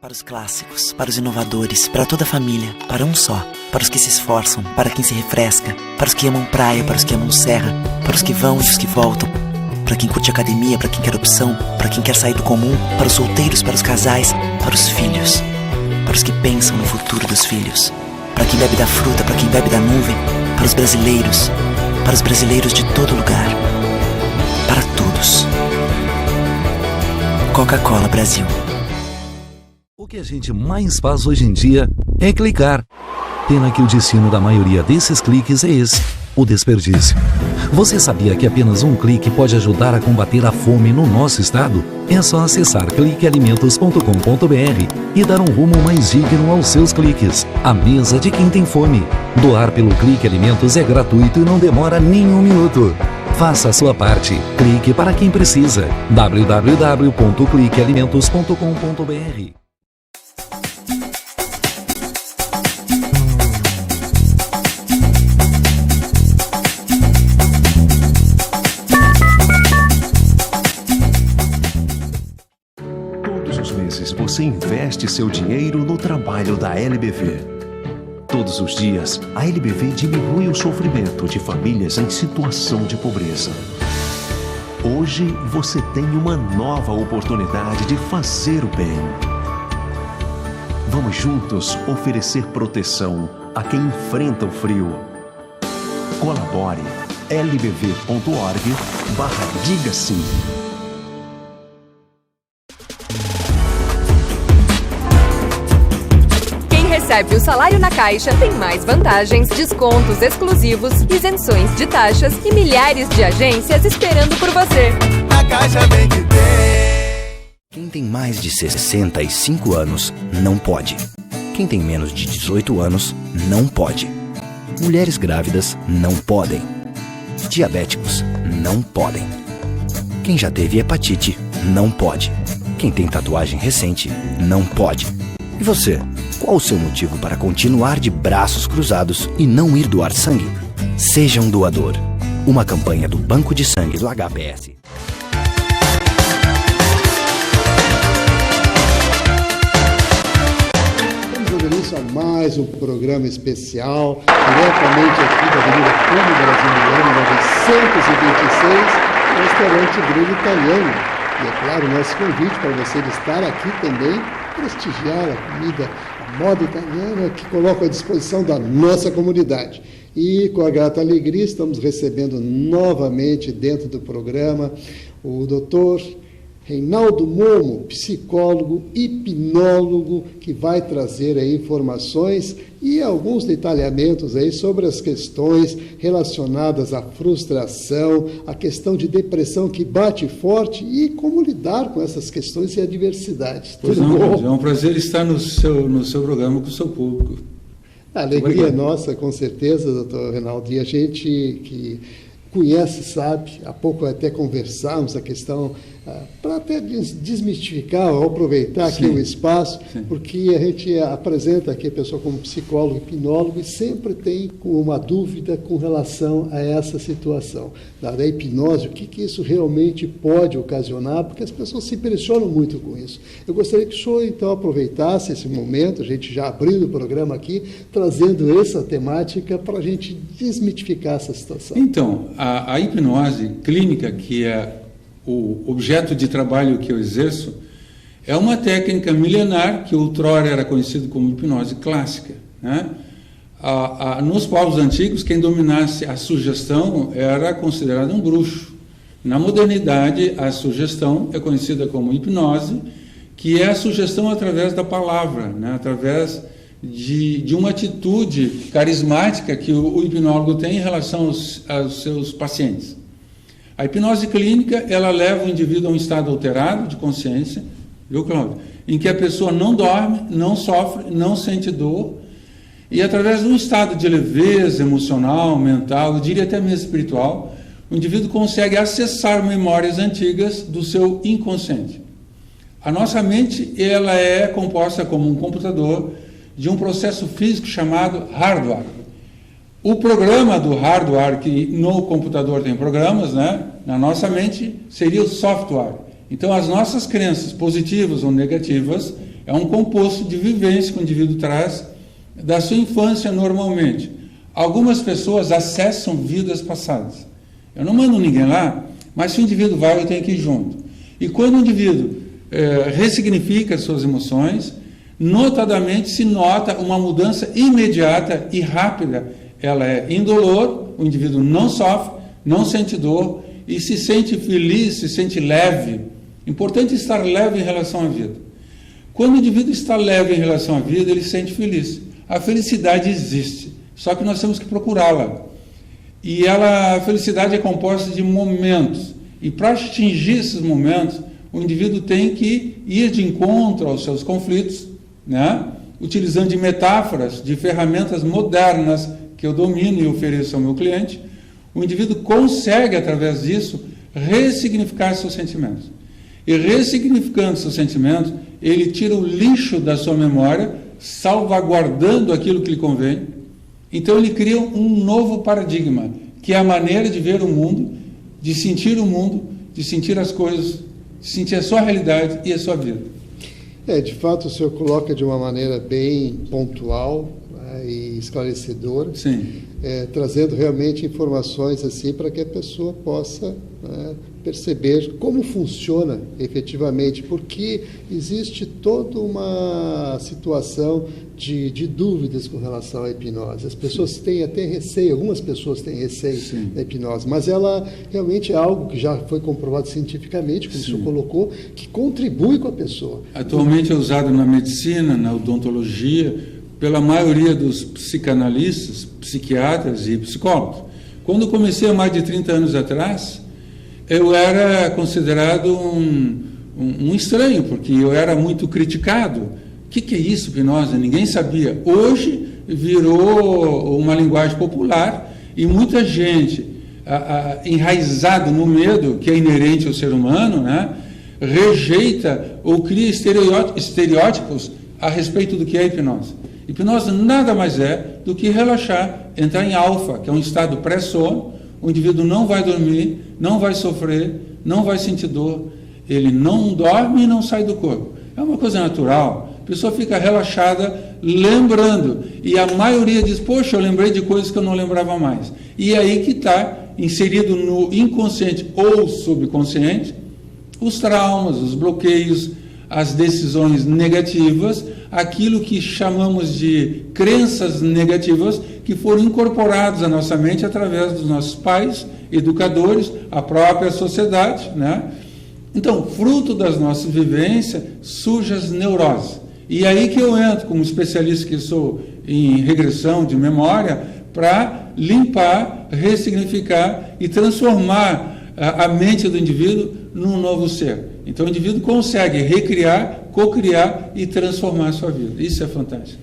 Para os clássicos, para os inovadores, para toda a família, para um só. Para os que se esforçam, para quem se refresca, para os que amam praia, para os que amam serra, para os que vão e os que voltam, para quem curte academia, para quem quer opção, para quem quer sair do comum, para os solteiros, para os casais, para os filhos, para os que pensam no futuro dos filhos, para quem bebe da fruta, para quem bebe da nuvem, para os brasileiros de todo lugar, para todos. Coca-Cola Brasil. O que a gente mais faz hoje em dia é clicar. Pena que o destino da maioria desses cliques é esse, o desperdício. Você sabia que apenas um clique pode ajudar a combater a fome no nosso estado? É só acessar cliquealimentos.com.br e dar um rumo mais digno aos seus cliques. A mesa de quem tem fome. Doar pelo Clique Alimentos é gratuito e não demora nem um minuto. Faça a sua parte. Clique para quem precisa. www.cliquealimentos.com.br. Você investe seu dinheiro no trabalho da LBV. Todos os dias, a LBV diminui o sofrimento de famílias em situação de pobreza. Hoje, você tem uma nova oportunidade de fazer o bem. Vamos juntos oferecer proteção a quem enfrenta o frio. Colabore lbv.org/diga sim. Recebe o salário na Caixa, tem mais vantagens, descontos exclusivos, isenções de taxas e milhares de agências esperando por você. A Caixa vem que tem. Quem tem mais de 65 anos não pode. Quem tem menos de 18 anos não pode. Mulheres grávidas não podem. Diabéticos não podem. Quem já teve hepatite não pode. Quem tem tatuagem recente não pode. E você? Qual o seu motivo para continuar de braços cruzados e não ir doar sangue? Seja um doador. Uma campanha do Banco de Sangue do HPS. Vamos dando início a mais um programa especial, diretamente aqui da Avenida Fundo Brasiliano, 926, no restaurante Grilo Italiano. E é claro, nosso convite para você estar aqui também, prestigiar a comida, a moda italiana que coloco à disposição da nossa comunidade. E com a grata alegria estamos recebendo novamente dentro do programa o doutor Reinaldo Momo, psicólogo, hipnólogo, que vai trazer aí informações e alguns detalhamentos aí sobre as questões relacionadas à frustração, a questão de depressão que bate forte e como lidar com essas questões e adversidades. Pois não, é um prazer estar no seu programa com o seu público. A alegria é nossa, com certeza, doutor Reinaldo, e a gente que conhece, sabe, há pouco até conversamos a questão, para até desmistificar ou aproveitar aqui o espaço, porque a gente apresenta aqui a pessoa como psicólogo, hipnólogo, e sempre tem uma dúvida com relação a essa situação da hipnose, o que isso realmente pode ocasionar, porque as pessoas se impressionam muito com isso. Eu gostaria que o senhor, então, aproveitasse esse momento, a gente já abriu o programa aqui, trazendo essa temática para a gente desmitificar essa situação. Então, a hipnose clínica, que é o objeto de trabalho que eu exerço, é uma técnica milenar que outrora era conhecida como hipnose clássica, né? Nos povos antigos, quem dominasse a sugestão era considerado um bruxo. Na modernidade, a sugestão é conhecida como hipnose, que é a sugestão através da palavra, né? Através de uma atitude carismática que o hipnólogo tem em relação aos seus pacientes. A hipnose clínica, ela leva o indivíduo a um estado alterado de consciência, viu, Cláudio? Em que a pessoa não dorme, não sofre, não sente dor, e através de um estado de leveza emocional, mental, eu diria até mesmo espiritual, o indivíduo consegue acessar memórias antigas do seu inconsciente. A nossa mente, ela é composta como um computador de um processo físico chamado hardware. O programa do hardware, que no computador tem programas, né? Na nossa mente seria o software. Então, as nossas crenças positivas ou negativas, É um composto de vivência que o indivíduo traz da sua infância normalmente. Algumas pessoas acessam vidas passadas. Eu não mando ninguém lá, mas se o indivíduo vai, eu tenho que ir junto. E quando o indivíduo ressignifica as suas emoções, notadamente se nota uma mudança imediata e rápida. Ela é indolor, o indivíduo não sofre, não sente dor e se sente feliz, se sente leve. Importante estar leve em relação à vida. Quando o indivíduo está leve em relação à vida, ele se sente feliz. A felicidade existe, só que nós temos que procurá-la. E a felicidade é composta de momentos. E para atingir esses momentos, o indivíduo tem que ir de encontro aos seus conflitos, né? Utilizando de metáforas, de ferramentas modernas que eu domino e ofereço ao meu cliente, o indivíduo consegue, através disso, ressignificar seus sentimentos. E ressignificando seus sentimentos, ele tira o lixo da sua memória, salvaguardando aquilo que lhe convém. Então ele cria um novo paradigma, que é a maneira de ver o mundo, de sentir as coisas, de sentir a sua realidade e a sua vida. De fato, o senhor coloca de uma maneira bem pontual, né, e esclarecedora, trazendo realmente informações assim para que a pessoa possa, né, perceber como funciona efetivamente, porque existe toda uma situação de dúvidas com relação à hipnose. As pessoas têm até receio, algumas pessoas têm receio da hipnose, mas ela realmente é algo que já foi comprovado cientificamente, como o senhor colocou, que contribui com a pessoa. Atualmente é usado na medicina, na odontologia, pela maioria dos psicanalistas, psiquiatras e psicólogos. Quando eu comecei há mais de 30 anos atrás, eu era considerado um estranho, porque eu era muito criticado. O que é isso, hipnose? Ninguém sabia. Hoje virou uma linguagem popular e muita gente, enraizado no medo, que é inerente ao ser humano, né, rejeita ou cria estereótipos a respeito do que é hipnose. Hipnose nada mais é do que relaxar, entrar em alfa, que é um estado pré-sono. O indivíduo não vai dormir, não vai sofrer, não vai sentir dor, ele não dorme e não sai do corpo. É uma coisa natural, a pessoa fica relaxada, lembrando, e a maioria diz, poxa, eu lembrei de coisas que eu não lembrava mais. E é aí que está inserido no inconsciente ou subconsciente os traumas, os bloqueios, as decisões negativas, aquilo que chamamos de crenças negativas que foram incorporadas à nossa mente através dos nossos pais, educadores, a própria sociedade, né? Então, fruto das nossas vivências, surgem as neuroses. E aí que eu entro como especialista que sou em regressão de memória para limpar, ressignificar e transformar a mente do indivíduo num novo ser. Então o indivíduo consegue recriar, cocriar e transformar a sua vida. Isso é fantástico.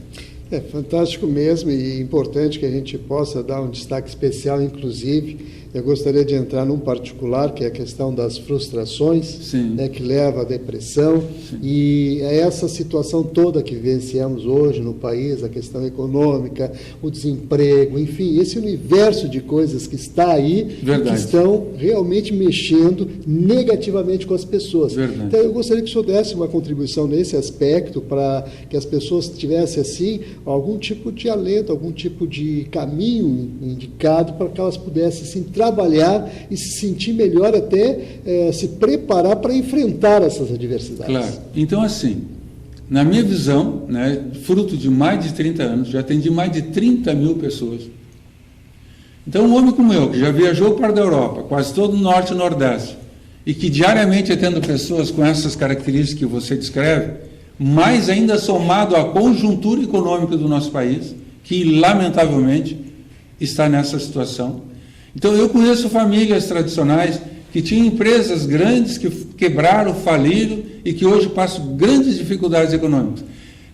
É fantástico mesmo e importante que a gente possa dar um destaque especial, inclusive. Eu gostaria de entrar num particular, que é a questão das frustrações, né, que leva à depressão. E é essa situação toda que vivenciamos hoje no país, a questão econômica, o desemprego, enfim, esse universo de coisas que está aí, que estão realmente mexendo negativamente com as pessoas. Então, eu gostaria que o senhor desse uma contribuição nesse aspecto, para que as pessoas tivessem, assim, algum tipo de alento, algum tipo de caminho indicado para que elas pudessem, assim, trabalhar e se sentir melhor, até se preparar para enfrentar essas adversidades. Claro. Então, assim, na minha visão, né, fruto de mais de 30 anos, já atendi mais de 30 mil pessoas. Então, um homem como eu, que já viajou para a Europa, quase todo o Norte e Nordeste, e que diariamente atendo pessoas com essas características que você descreve, mais ainda somado à conjuntura econômica do nosso país, que, lamentavelmente, está nessa situação. Então, eu conheço famílias tradicionais que tinham empresas grandes que quebraram, faliram e que hoje passam grandes dificuldades econômicas,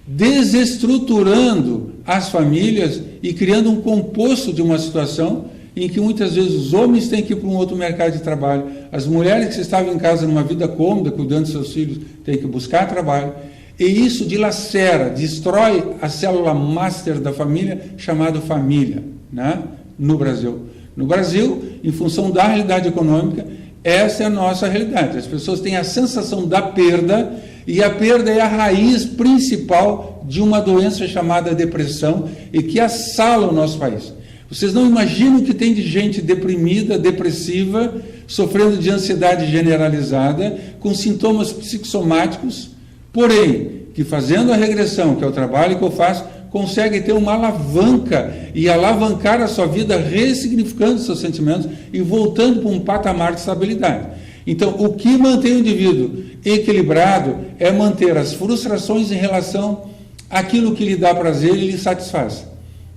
desestruturando as famílias e criando um composto de uma situação em que muitas vezes os homens têm que ir para um outro mercado de trabalho, as mulheres que estavam em casa numa vida cômoda, cuidando dos seus filhos, têm que buscar trabalho, e isso dilacera, destrói a célula master da família, chamada família, né? No Brasil. No Brasil, em função da realidade econômica, Essa é a nossa realidade. As pessoas têm a sensação da perda, e a perda é a raiz principal de uma doença chamada depressão e que assala o nosso país. Vocês não imaginam o que tem de gente deprimida, depressiva, sofrendo de ansiedade generalizada, com sintomas psicossomáticos, porém, que fazendo a regressão, que é o trabalho que eu faço, consegue ter uma alavanca e alavancar a sua vida, ressignificando seus sentimentos e voltando para um patamar de estabilidade. Então, o que mantém o indivíduo equilibrado é manter as frustrações em relação àquilo que lhe dá prazer e lhe satisfaz.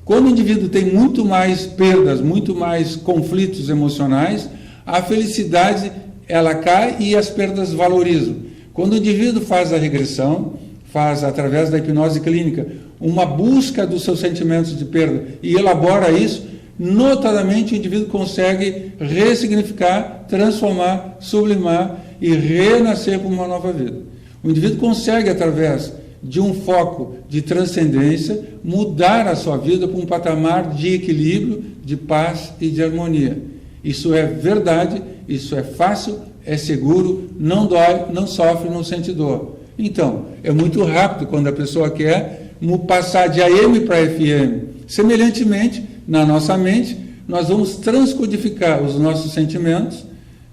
Quando o indivíduo tem muito mais perdas, muito mais conflitos emocionais, a felicidade ela cai e as perdas valorizam. Quando o indivíduo faz a regressão, faz através da hipnose clínica uma busca dos seus sentimentos de perda e elabora isso, notadamente o indivíduo consegue ressignificar, transformar, sublimar e renascer para uma nova vida. O indivíduo consegue, através de um foco de transcendência, mudar a sua vida para um patamar de equilíbrio, de paz e de harmonia. Isso é verdade, isso é fácil, é seguro, não dói, não sofre, não sente dor. Então, é muito rápido quando a pessoa quer passar de AM para FM. Semelhantemente, na nossa mente, nós vamos transcodificar os nossos sentimentos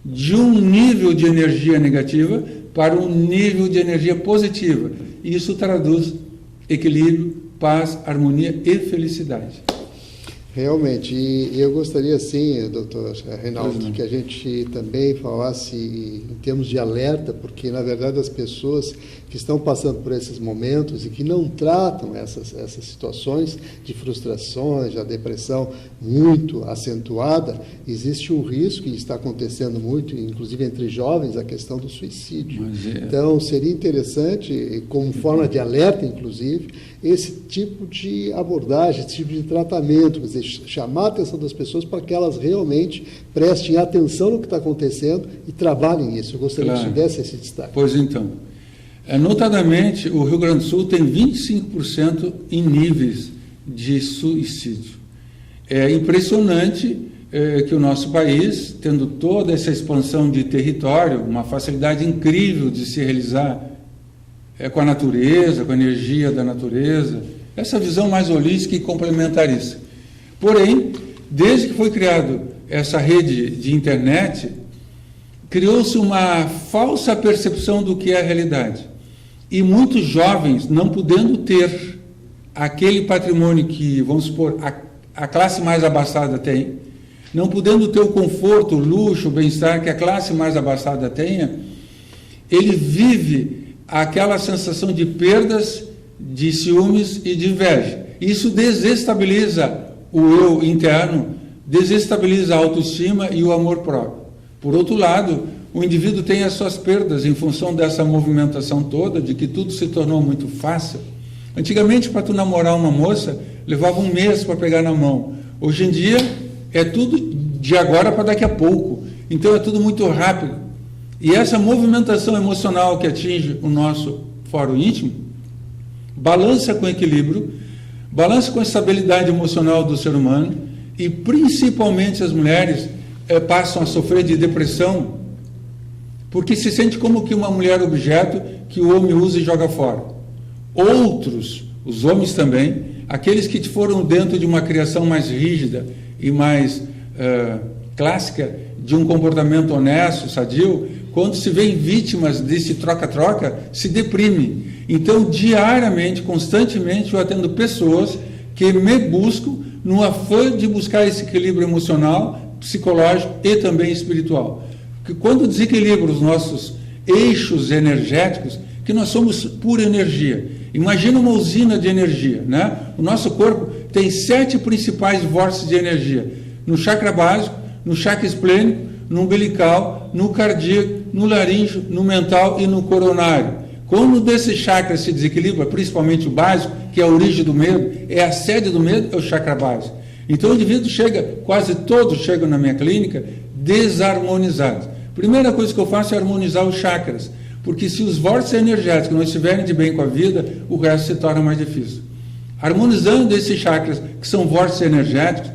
de um nível de energia negativa para um nível de energia positiva. E isso traduz equilíbrio, paz, harmonia e felicidade. Realmente, e eu gostaria, sim, doutor Reinaldo, que a gente também falasse em termos de alerta, porque, na verdade, as pessoas que estão passando por esses momentos e que não tratam essas situações de frustrações, a depressão muito acentuada, existe um risco, e está acontecendo muito, inclusive entre jovens, a questão do suicídio. Então, seria interessante, como forma de alerta, inclusive, esse tipo de abordagem, esse tipo de tratamento, quer dizer, chamar a atenção das pessoas para que elas realmente prestem atenção no que está acontecendo e trabalhem nisso. Eu gostaria que você desse esse destaque. Pois então, notadamente, o Rio Grande do Sul tem 25% em níveis de suicídio. É impressionante que o nosso país, tendo toda essa expansão de território, uma facilidade incrível de se realizar com a natureza, com a energia da natureza, essa visão mais holística e complementarista. Porém, desde que foi criado essa rede de internet, criou-se uma falsa percepção do que é a realidade. E muitos jovens, não podendo ter aquele patrimônio que, vamos supor, a classe mais abastada tem, não podendo ter o conforto, o luxo, o bem-estar que a classe mais abastada tenha, ele vive aquela sensação de perdas, de ciúmes e de inveja. Isso desestabiliza o eu interno, desestabiliza a autoestima e o amor próprio. Por outro lado, o indivíduo tem as suas perdas em função dessa movimentação toda, de que tudo se tornou muito fácil. Antigamente, para tu namorar uma moça, levava um mês para pegar na mão. Hoje em dia, é tudo de agora para daqui a pouco. Então, é tudo muito rápido. E essa movimentação emocional que atinge o nosso fórum íntimo, balança com equilíbrio, balança com a estabilidade emocional do ser humano, e principalmente as mulheres passam a sofrer de depressão, porque se sente como que uma mulher objeto que o homem usa e joga fora. Outros, os homens também, aqueles que foram dentro de uma criação mais rígida e mais clássica, de um comportamento honesto, sadio, quando se veem vítimas desse troca-troca, se deprime. Então, diariamente, constantemente, eu atendo pessoas que me buscam no afã de buscar esse equilíbrio emocional, psicológico e também espiritual. Porque quando desequilibra os nossos eixos energéticos, que nós somos pura energia. Imagina uma usina de energia, né? O nosso corpo tem 7 principais vórtices de energia. No chakra básico, no chakra esplênico, no umbilical, no cardíaco, no laríngeo, no mental e no coronário. Quando desses chakras se desequilibra, principalmente o básico, que é a origem do medo, é a sede do medo, é o chakra básico. Então o indivíduo chega, quase todos chegam na minha clínica, desarmonizados. Primeira coisa que eu faço é harmonizar os chakras, porque se os vórtices energéticos não estiverem de bem com a vida, o resto se torna mais difícil. Harmonizando esses chakras, que são vórtices energéticos,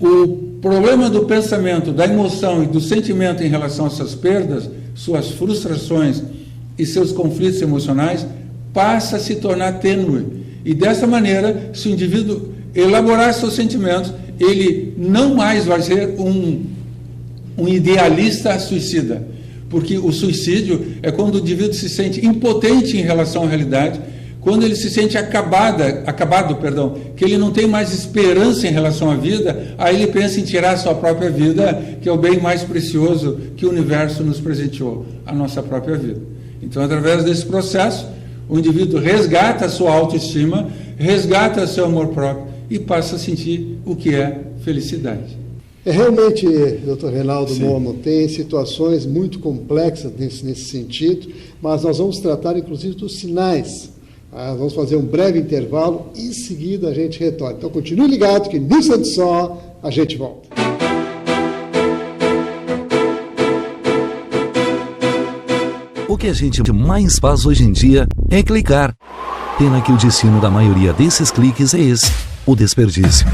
O problema do pensamento, da emoção e do sentimento em relação a essas perdas, suas frustrações e seus conflitos emocionais, passa a se tornar tênue. E dessa maneira, se o indivíduo elaborar seus sentimentos, ele não mais vai ser um idealista suicida. Porque o suicídio é quando o indivíduo se sente impotente em relação à realidade, quando ele se sente acabado, que ele não tem mais esperança em relação à vida, aí ele pensa em tirar a sua própria vida, que é o bem mais precioso que o universo nos presenteou, a nossa própria vida. Então, através desse processo, o indivíduo resgata a sua autoestima, resgata seu amor próprio e passa a sentir o que é felicidade. Realmente, doutor Reinaldo Momo, tem situações muito complexas nesse sentido, mas nós vamos tratar, inclusive, dos sinais. Vamos fazer um breve intervalo e, em seguida, a gente retorna. Então, continue ligado que, no instante só, a gente volta. O que a gente mais faz hoje em dia é clicar. Pena que o destino da maioria desses cliques é esse: o desperdício.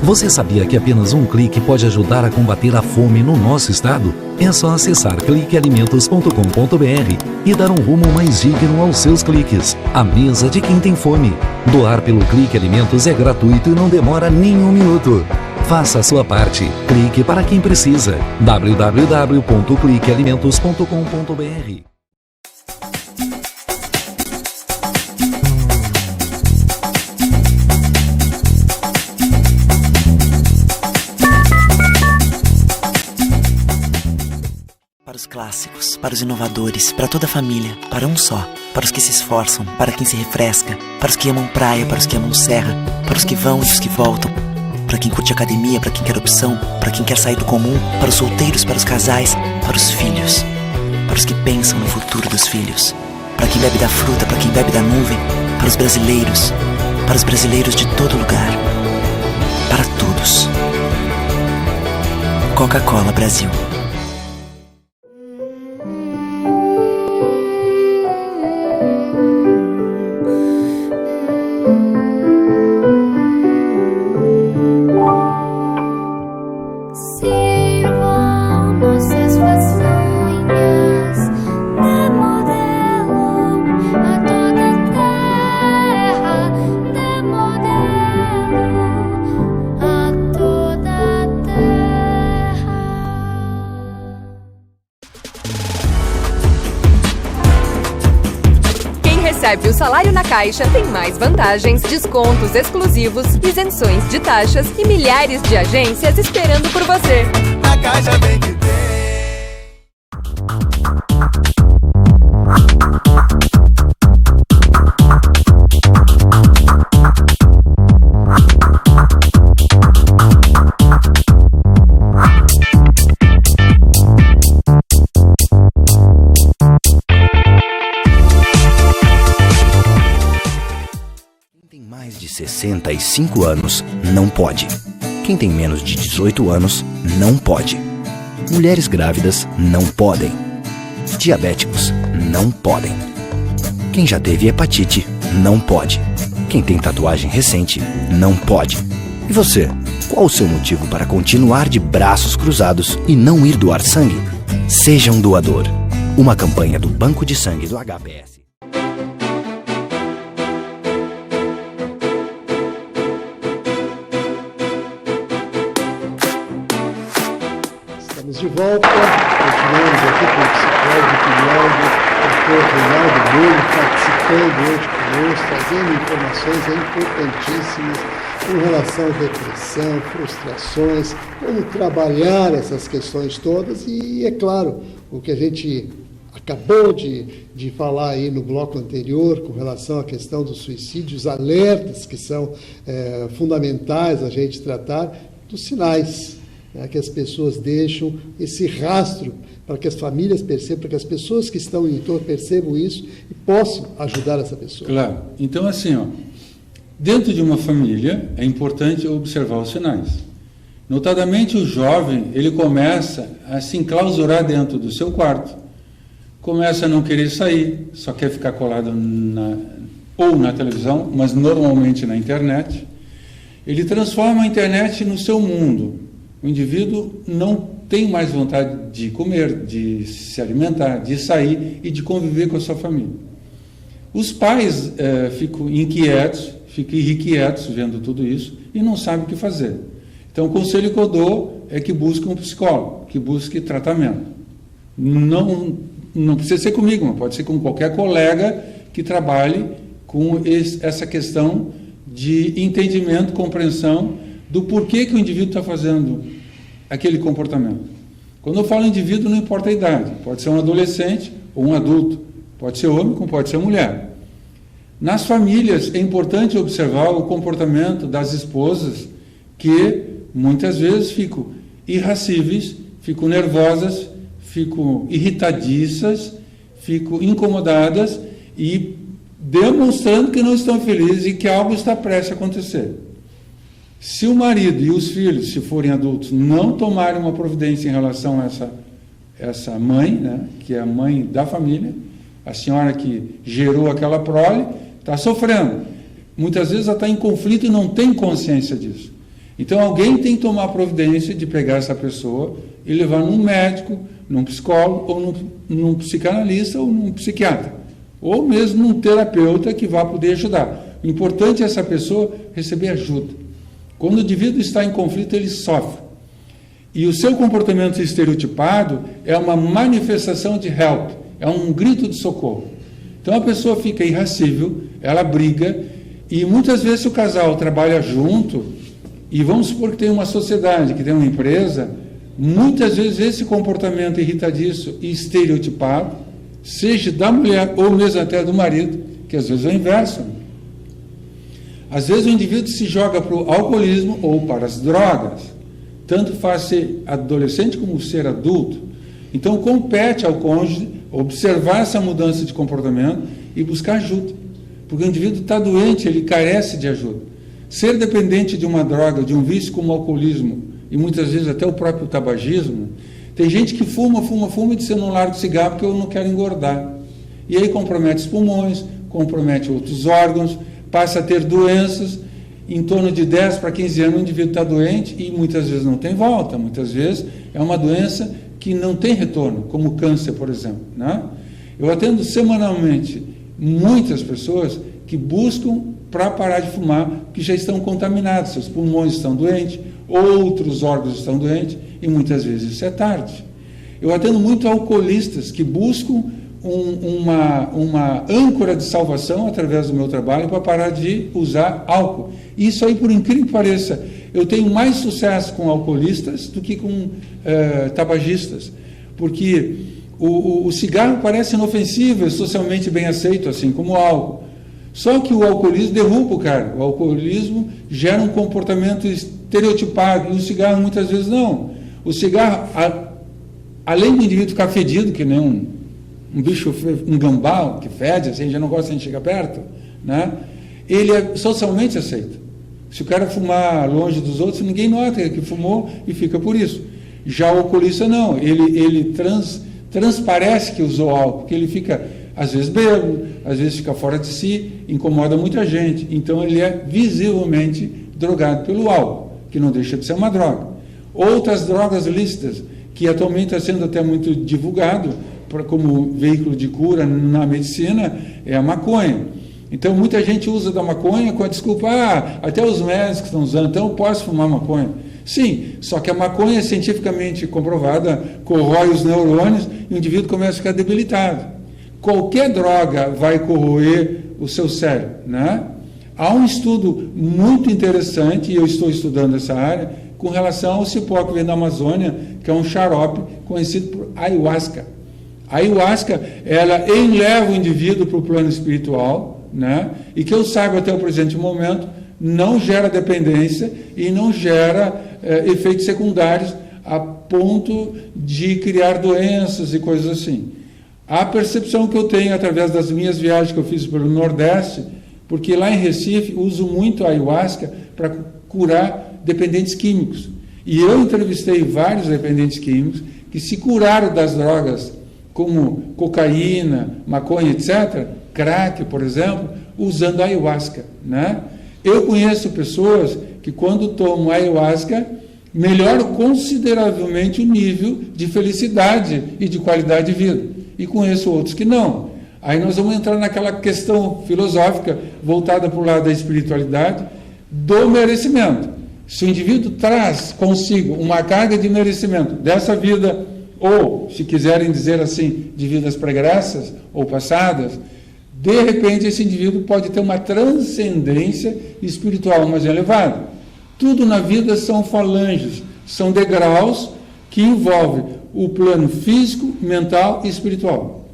Você sabia que apenas um clique pode ajudar a combater a fome no nosso estado? É só acessar cliquealimentos.com.br e dar um rumo mais digno aos seus cliques. A mesa de quem tem fome. Doar pelo Clique Alimentos é gratuito e não demora nem um minuto. Faça a sua parte. Clique para quem precisa. www.cliquealimentos.com.br. Para os clássicos, para os inovadores, para toda a família, para um só, para os que se esforçam, para quem se refresca, para os que amam praia, para os que amam serra, para os que vão e os que voltam, para quem curte academia, para quem quer opção, para quem quer sair do comum, para os solteiros, para os casais, para os filhos, para os que pensam no futuro dos filhos, para quem bebe da fruta, para quem bebe da nuvem, para os brasileiros de todo lugar, para todos. Coca-Cola Brasil. Recebe o salário na Caixa, tem mais vantagens, descontos exclusivos, isenções de taxas e milhares de agências esperando por você. Na Caixa vem que tem. Quem tem mais de 65 anos não pode. Quem tem menos de 18 anos não pode. Mulheres grávidas não podem. Diabéticos não podem. Quem já teve hepatite não pode. Quem tem tatuagem recente não pode. E você, qual o seu motivo para continuar de braços cruzados e não ir doar sangue? Seja um doador. Uma campanha do Banco de Sangue do HPS. Estamos de volta, continuamos aqui com o psicólogo Dr. Reinaldo Momo, participando hoje conosco, trazendo informações importantíssimas com relação à depressão, frustrações, como trabalhar essas questões todas e, é claro, o que a gente acabou de falar aí no bloco anterior com relação à questão dos suicídios, alertas que são fundamentais a gente tratar dos sinais, que as pessoas deixam esse rastro para que as famílias percebam, para que as pessoas que estão em torno percebam isso e possam ajudar essa pessoa. Claro. Então, assim, dentro de uma família é importante observar os sinais. Notadamente, o jovem, ele começa a se enclausurar dentro do seu quarto, começa a não querer sair, só quer ficar colado ou na televisão, mas normalmente na internet. Ele transforma a internet no seu mundo. O indivíduo não tem mais vontade de comer, de se alimentar, de sair e de conviver com a sua família. Os pais ficam inquietos, ficam irrequietos vendo tudo isso e não sabem o que fazer. Então, o conselho que eu dou é que busque um psicólogo, que busque tratamento. Não precisa ser comigo, mas pode ser com qualquer colega que trabalhe com essa questão de entendimento, compreensão do porquê que o indivíduo está fazendo aquele comportamento. Quando eu falo indivíduo, não importa a idade. Pode ser um adolescente ou um adulto. Pode ser homem, como pode ser mulher. Nas famílias, é importante observar o comportamento das esposas que, muitas vezes, ficam irascíveis, ficam nervosas, ficam irritadiças, ficam incomodadas e demonstrando que não estão felizes e que algo está prestes a acontecer. Se o marido e os filhos, se forem adultos, não tomarem uma providência em relação a essa mãe, né, que é a mãe da família, a senhora que gerou aquela prole, está sofrendo. Muitas vezes ela está em conflito e não tem consciência disso. Então alguém tem que tomar a providência de pegar essa pessoa e levar num médico, num psicólogo, ou num psicanalista, ou num psiquiatra. Ou mesmo num terapeuta que vá poder ajudar. O importante é essa pessoa receber ajuda. Quando o indivíduo está em conflito, ele sofre. E o seu comportamento estereotipado é uma manifestação de help, é um grito de socorro. Então a pessoa fica irascível, ela briga, e muitas vezes se o casal trabalha junto, e vamos supor que tem uma sociedade, que tem uma empresa, muitas vezes esse comportamento irritadiço e estereotipado, seja da mulher ou mesmo até do marido, que às vezes é o inverso. Às vezes o indivíduo se joga para o alcoolismo ou para as drogas. Tanto faz ser adolescente como ser adulto. Então compete ao cônjuge observar essa mudança de comportamento e buscar ajuda. Porque o indivíduo está doente, ele carece de ajuda. Ser dependente de uma droga, de um vício como o alcoolismo, e muitas vezes até o próprio tabagismo, tem gente que fuma e diz: eu não largo cigarro porque eu não quero engordar. E aí compromete os pulmões, compromete outros órgãos, passa a ter doenças. Em torno de 10 para 15 anos o indivíduo está doente e muitas vezes não tem volta, muitas vezes é uma doença que não tem retorno, como o câncer, por exemplo, né? Eu atendo semanalmente muitas pessoas que buscam para parar de fumar, que já estão contaminados, seus pulmões estão doentes, outros órgãos estão doentes, e muitas vezes isso é tarde. Eu atendo muito alcoolistas que buscam uma âncora de salvação através do meu trabalho para parar de usar álcool. Isso aí, por incrível que pareça, eu tenho mais sucesso com alcoolistas do que com tabagistas, porque o cigarro parece inofensivo, é socialmente bem aceito, assim como o álcool. Só que o alcoolismo derruba o cara. O alcoolismo gera um comportamento estereotipado, e o cigarro muitas vezes não. O cigarro, além do indivíduo ficar fedido, que nem um bicho, um gambá que fede, assim, já não gosta de chegar perto, né? Ele é socialmente aceito. Se o cara fumar longe dos outros, ninguém nota que fumou e fica por isso. Já o alcoolista não, ele transparece que usou álcool, porque ele fica, às vezes, bêbado, às vezes fica fora de si, incomoda muita gente. Então ele é visivelmente drogado pelo álcool, que não deixa de ser uma droga. Outras drogas lícitas, que atualmente está sendo até muito divulgado como veículo de cura na medicina, é a maconha. Então muita gente usa da maconha com a desculpa: até os médicos estão usando, então eu posso fumar maconha. Sim, só que a maconha é cientificamente comprovada, corrói os neurônios e o indivíduo começa a ficar debilitado. Qualquer droga vai corroer o seu cérebro, né? Há um estudo muito interessante, e eu estou estudando essa área, com relação ao cipó que vem da Amazônia, que é um xarope conhecido por ayahuasca. A ayahuasca, ela eleva o indivíduo para o plano espiritual, né? E que eu saiba até o presente momento, não gera dependência e não gera efeitos secundários a ponto de criar doenças e coisas assim. A percepção que eu tenho através das minhas viagens que eu fiz pelo Nordeste, porque lá em Recife uso muito a ayahuasca para curar dependentes químicos. E eu entrevistei vários dependentes químicos que se curaram das drogas como cocaína, maconha, etc., crack, por exemplo, usando a ayahuasca, né? Eu conheço pessoas que, quando tomam ayahuasca, melhora consideravelmente o nível de felicidade e de qualidade de vida. E conheço outros que não. Aí nós vamos entrar naquela questão filosófica voltada para o lado da espiritualidade, do merecimento. Se o indivíduo traz consigo uma carga de merecimento dessa vida, ou, se quiserem dizer assim, de vidas pregressas ou passadas, de repente esse indivíduo pode ter uma transcendência espiritual mais elevada. Tudo na vida são falanges, são degraus que envolvem o plano físico, mental e espiritual.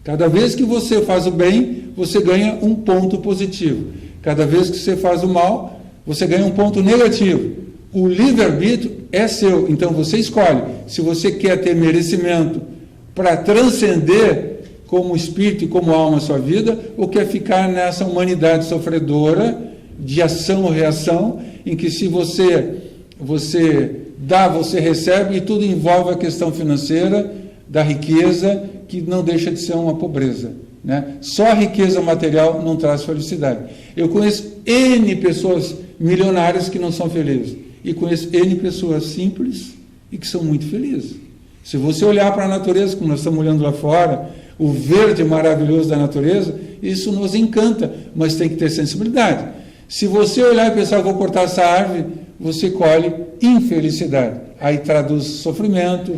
Cada vez que você faz o bem, você ganha um ponto positivo. Cada vez que você faz o mal, você ganha um ponto negativo. O livre-arbítrio é seu, então você escolhe se você quer ter merecimento para transcender como espírito e como alma a sua vida, ou quer ficar nessa humanidade sofredora de ação ou reação, em que se você dá, você recebe, e tudo envolve a questão financeira, da riqueza, que não deixa de ser uma pobreza, né? Só a riqueza material não traz felicidade. Eu conheço N pessoas milionárias que não são felizes, e conheço N pessoas simples e que são muito felizes. Se você olhar para a natureza, como nós estamos olhando lá fora, o verde maravilhoso da natureza, isso nos encanta, mas tem que ter sensibilidade. Se você olhar e pensar, vou cortar essa árvore, você colhe infelicidade. Aí traduz sofrimento,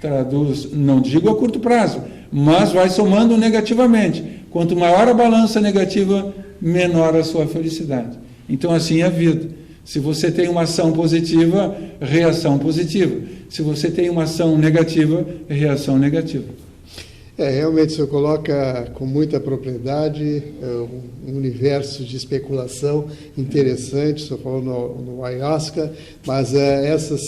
traduz, não digo a curto prazo, mas vai somando negativamente. Quanto maior a balança negativa, menor a sua felicidade. Então assim é a vida. Se você tem uma ação positiva, reação positiva. Se você tem uma ação negativa, reação negativa. Realmente o senhor coloca com muita propriedade um universo de especulação interessante. O senhor falou no ayahuasca, mas essas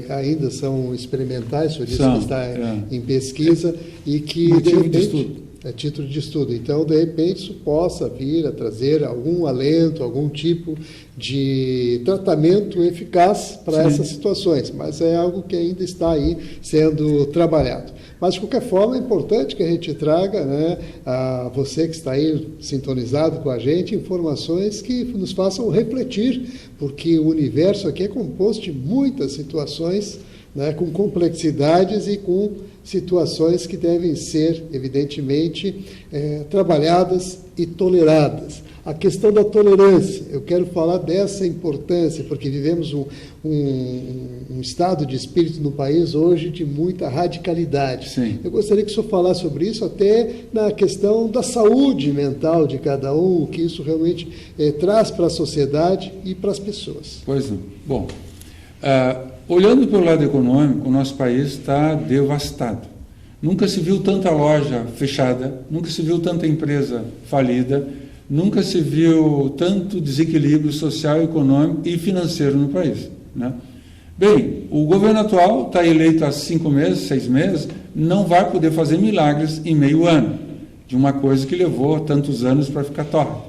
ainda são experimentais, o senhor disse que está em pesquisa e que é título de estudo. Então, de repente, isso possa vir a trazer algum alento, algum tipo de tratamento eficaz para essas situações, mas é algo que ainda está aí sendo trabalhado. Mas, de qualquer forma, é importante que a gente traga, né, a você que está aí sintonizado com a gente, informações que nos façam refletir, porque o universo aqui é composto de muitas situações, né, com complexidades e com situações que devem ser, evidentemente, trabalhadas e toleradas. A questão da tolerância, eu quero falar dessa importância, porque vivemos um estado de espírito no país hoje de muita radicalidade. Sim. Eu gostaria que o senhor falasse sobre isso, até na questão da saúde mental de cada um, o que isso realmente traz para a sociedade e para as pessoas. Pois não. Bom, olhando pelo lado econômico, o nosso país está devastado. Nunca se viu tanta loja fechada, nunca se viu tanta empresa falida, nunca se viu tanto desequilíbrio social, econômico e financeiro no país, né? Bem, o governo atual está eleito há 5 meses, 6 meses, não vai poder fazer milagres em meio ano, de uma coisa que levou tantos anos para ficar torta.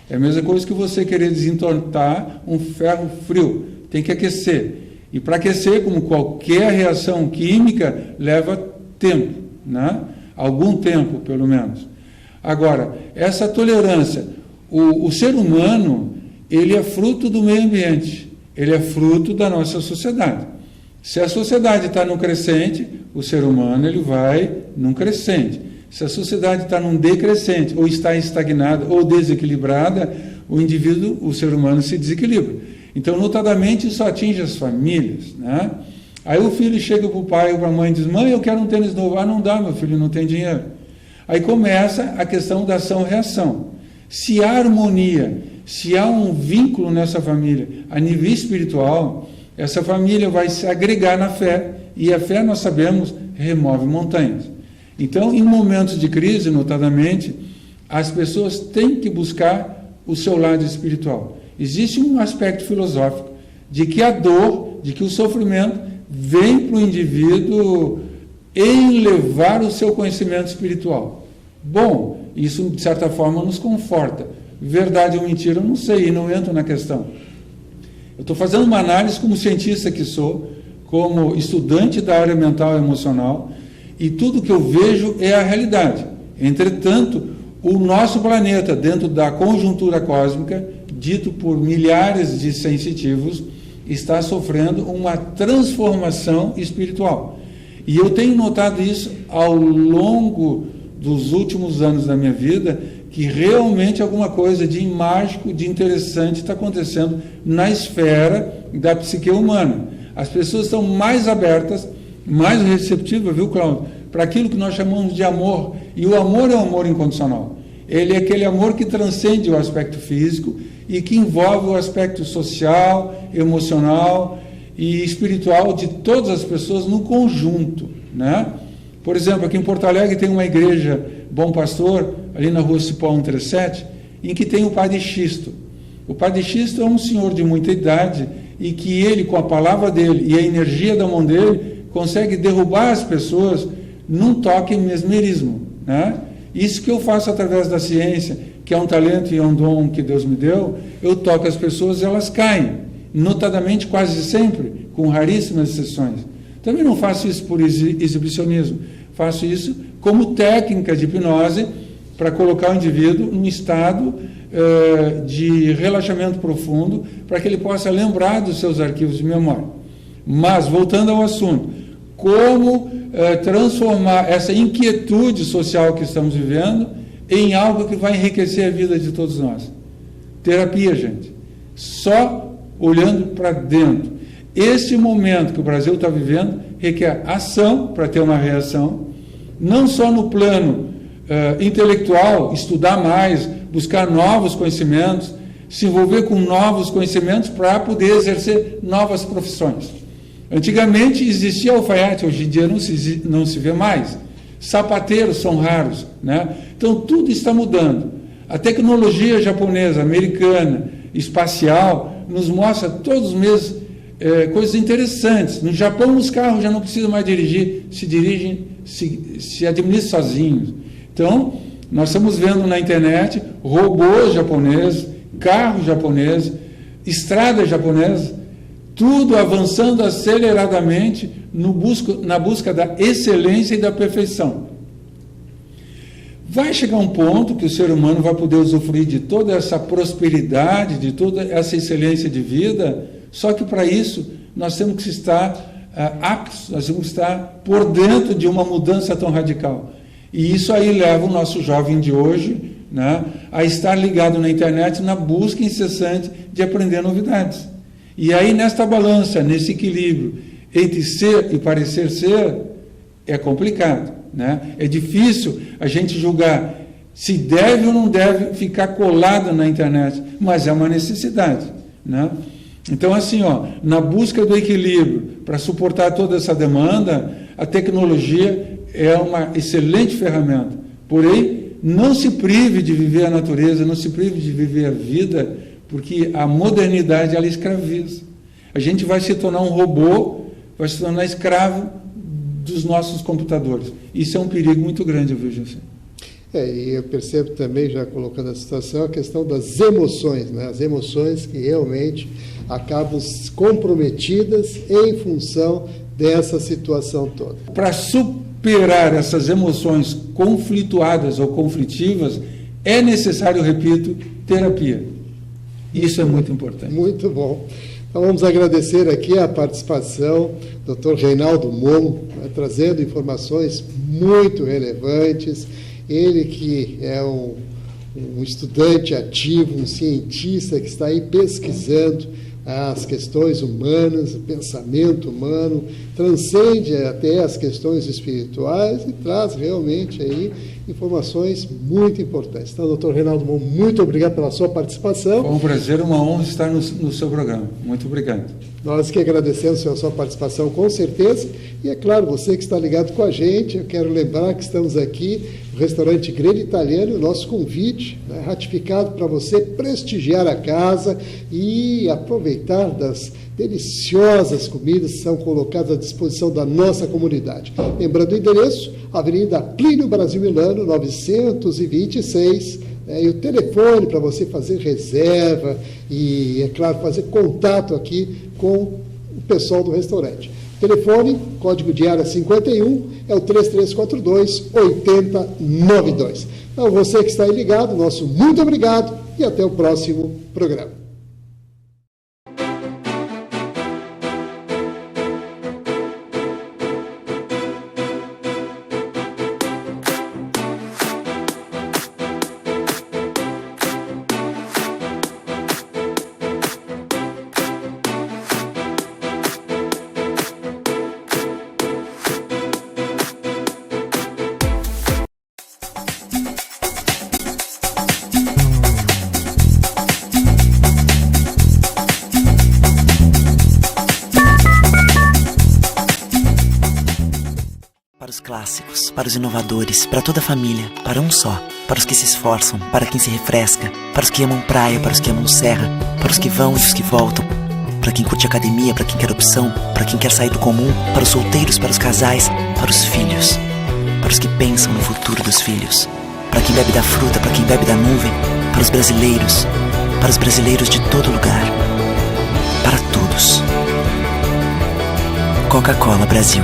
É a mesma coisa que você querer desentortar um ferro frio, tem que aquecer. E para aquecer, como qualquer reação química, leva tempo, né? Algum tempo, pelo menos. Agora, essa tolerância, o ser humano, ele é fruto do meio ambiente, ele é fruto da nossa sociedade. Se a sociedade está num crescente, o ser humano ele vai num crescente. Se a sociedade está num decrescente, ou está estagnada, ou desequilibrada, o indivíduo, o ser humano se desequilibra. Então, notadamente, isso atinge as famílias, né? Aí o filho chega para o pai ou para a mãe e diz, mãe, eu quero um tênis novo. Ah, não dá, meu filho, não tem dinheiro. Aí começa a questão da ação-reação. Se há harmonia, se há um vínculo nessa família a nível espiritual, essa família vai se agregar na fé, e a fé, nós sabemos, remove montanhas. Então, em momentos de crise, notadamente, as pessoas têm que buscar o seu lado espiritual. Existe um aspecto filosófico de que a dor, de que o sofrimento vem para o indivíduo elevar o seu conhecimento espiritual. Bom, isso de certa forma nos conforta. Verdade ou mentira, eu não sei, e não entro na questão. Eu estou fazendo uma análise como cientista que sou, como estudante da área mental e emocional, e tudo que eu vejo é a realidade. Entretanto, o nosso planeta, dentro da conjuntura cósmica, dito por milhares de sensitivos, está sofrendo uma transformação espiritual. E eu tenho notado isso ao longo dos últimos anos da minha vida, que realmente alguma coisa de mágico, de interessante está acontecendo na esfera da psique humana. As pessoas estão mais abertas, mais receptivas, viu, Cláudio, para aquilo que nós chamamos de amor. E o amor é um amor incondicional. Ele é aquele amor que transcende o aspecto físico e que envolve o aspecto social, emocional e espiritual de todas as pessoas no conjunto, né? Por exemplo, aqui em Porto Alegre tem uma igreja Bom Pastor, ali na rua Cipó 137, em que tem o Padre Xisto. O Padre Xisto é um senhor de muita idade e que ele, com a palavra dele e a energia da mão dele, consegue derrubar as pessoas num toque mesmerismo, né? Isso que eu faço através da ciência, que é um talento e é um dom que Deus me deu, eu toco as pessoas e elas caem, notadamente quase sempre, com raríssimas exceções. Também não faço isso por exibicionismo, faço isso como técnica de hipnose para colocar o indivíduo num estado de relaxamento profundo, para que ele possa lembrar dos seus arquivos de memória. Mas, voltando ao assunto, como transformar essa inquietude social que estamos vivendo em algo que vai enriquecer a vida de todos nós? Terapia, gente. Só olhando para dentro. Este momento que o Brasil está vivendo requer ação para ter uma reação, não só no plano intelectual, estudar mais, buscar novos conhecimentos, se envolver com novos conhecimentos para poder exercer novas profissões. Antigamente existia alfaiate, hoje em dia não se vê mais. Sapateiros são raros, né? Então tudo está mudando. A tecnologia japonesa, americana, espacial, nos mostra todos os meses coisas interessantes. No Japão, os carros já não precisam mais dirigir, se administram sozinhos. Então, nós estamos vendo na internet robôs japoneses, carros japoneses, estradas japonesas, tudo avançando aceleradamente na busca da excelência e da perfeição. Vai chegar um ponto que o ser humano vai poder usufruir de toda essa prosperidade, de toda essa excelência de vida, só que para isso nós temos que estar aptos, nós temos que estar por dentro de uma mudança tão radical. E isso aí leva o nosso jovem de hoje, né, a estar ligado na internet na busca incessante de aprender novidades. E aí, nesta balança, nesse equilíbrio entre ser e parecer ser, é complicado, né? É difícil a gente julgar se deve ou não deve ficar colado na internet, mas é uma necessidade, né? Então, assim, na busca do equilíbrio, para suportar toda essa demanda, a tecnologia é uma excelente ferramenta. Porém, não se prive de viver a natureza, não se prive de viver a vida, porque a modernidade, ela escraviza. A gente vai se tornar um robô, vai se tornar escravo dos nossos computadores. Isso é um perigo muito grande, eu vejo assim. E eu percebo também, já colocando a situação, a questão das emoções, né? As emoções que realmente acabam comprometidas em função dessa situação toda. Para superar essas emoções conflituadas ou conflitivas, é necessário, repito, terapia. Isso é muito importante. Muito bom. Então vamos agradecer aqui a participação do Dr. Reinaldo Mon, trazendo informações muito relevantes. Ele que é um estudante ativo, um cientista que está aí pesquisando as questões humanas, o pensamento humano, transcende até as questões espirituais e traz realmente aí informações muito importantes. Então, doutor Reinaldo Mon, muito obrigado pela sua participação. Foi um prazer, uma honra estar no seu programa. Muito obrigado. Nós que agradecemos a sua participação, com certeza. E, é claro, você que está ligado com a gente, eu quero lembrar que estamos aqui no restaurante Grelha Italiano, o nosso convite, né, ratificado para você prestigiar a casa e aproveitar das deliciosas comidas que são colocadas à disposição da nossa comunidade. Lembrando o endereço, Avenida Plínio Brasil Milano, 926, e o telefone para você fazer reserva e, é claro, fazer contato aqui com o pessoal do restaurante. Telefone, código de área 51, é o 3342-8092. Então, você que está aí ligado, nosso muito obrigado e até o próximo programa. os clássicos, para os inovadores, para toda a família, para um só, para os que se esforçam, para quem se refresca, para os que amam praia, para os que amam serra, para os que vão e os que voltam, para quem curte academia, para quem quer opção, para quem quer sair do comum, para os solteiros, para os casais, para os filhos, para os que pensam no futuro dos filhos, para quem bebe da fruta, para quem bebe da nuvem, para os brasileiros de todo lugar, para todos. Coca-Cola Brasil.